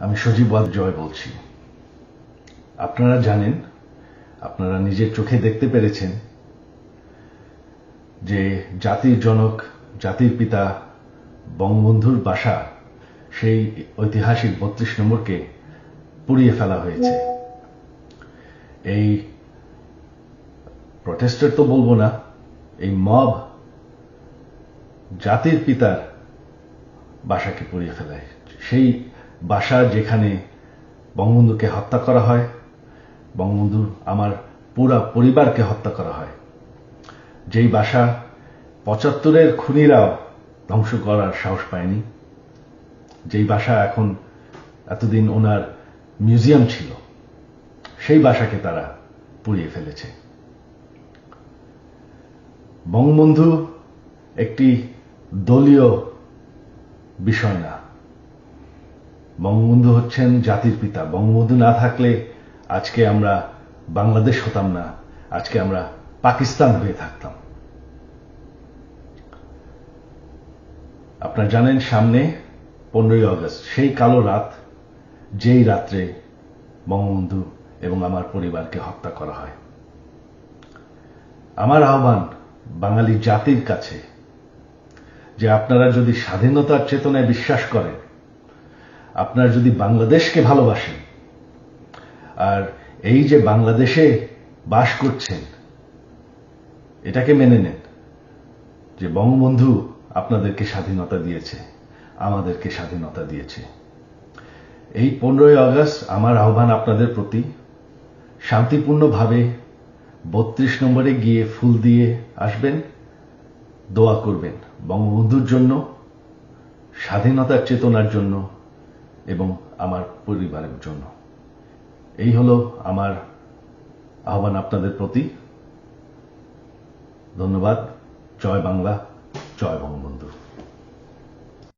আমি সজীব জয় বলছি। আপনারা জানেন, আপনারা নিজের চোখে দেখতে পেরেছেন যে জাতির জনক, জাতির পিতা বঙ্গবন্ধুর বাসা, সেই ঐতিহাসিক ৩২ নম্বরকে পুড়িয়ে ফেলা হয়েছে। এই প্রটেস্টার তো বলবো না, এই মব জাতির পিতার বাসাকে পুড়িয়ে ফেলায়। সেই বাসা যেখানে বঙ্গবন্ধুকে হত্যা করা হয়, বঙ্গবন্ধুর আমার পুরা পরিবারকে হত্যা করা হয়, যেই বাসা ৭৫-এর খুনিরাও ধ্বংস করার সাহস পায়নি, যেই বাসা এখন এতদিন ওনার মিউজিয়াম ছিল, সেই বাসাকে তারা পুড়িয়ে ফেলেছে। বঙ্গবন্ধু একটি দলীয় বিষয় না, বঙ্গবন্ধু হচ্ছেন জাতির পিতা। বঙ্গবন্ধু না থাকলে আজকে আমরা বাংলাদেশ হতাম না, আজকে আমরা পাকিস্তান হয়ে থাকতাম। আপনারা জানেন, সামনে 15ই আগস্ট, সেই কালো রাত, যেই রাত্রে বঙ্গবন্ধু এবং আমার পরিবারকে হত্যা করা হয়। আমার আহ্বান বাঙালি জাতির কাছে যে আপনারা যদি স্বাধীনতার চেতনায় বিশ্বাস করেন, আপনারা যদি বাংলাদেশকে ভালোবাসেন, আর এই যে বাংলাদেশে বাস করছেন, এটাকে মেনে নেন যে বঙ্গবন্ধু আপনাদেরকে স্বাধীনতা দিয়েছে, আমাদেরকে স্বাধীনতা দিয়েছে। এই 15ই আগস্ট আমার আহ্বান আপনাদের প্রতি, শান্তিপূর্ণভাবে ৩২ নম্বরে গিয়ে ফুল দিয়ে আসবেন, দোয়া করবেন বঙ্গবন্ধুর জন্য, স্বাধীনতার চেতনার জন্য এবং আমার পরিবারের জন্য। এই হলো আমার আহ্বান আপনাদের প্রতি। ধন্যবাদ। জয় বাংলা, জয় বঙ্গবন্ধু।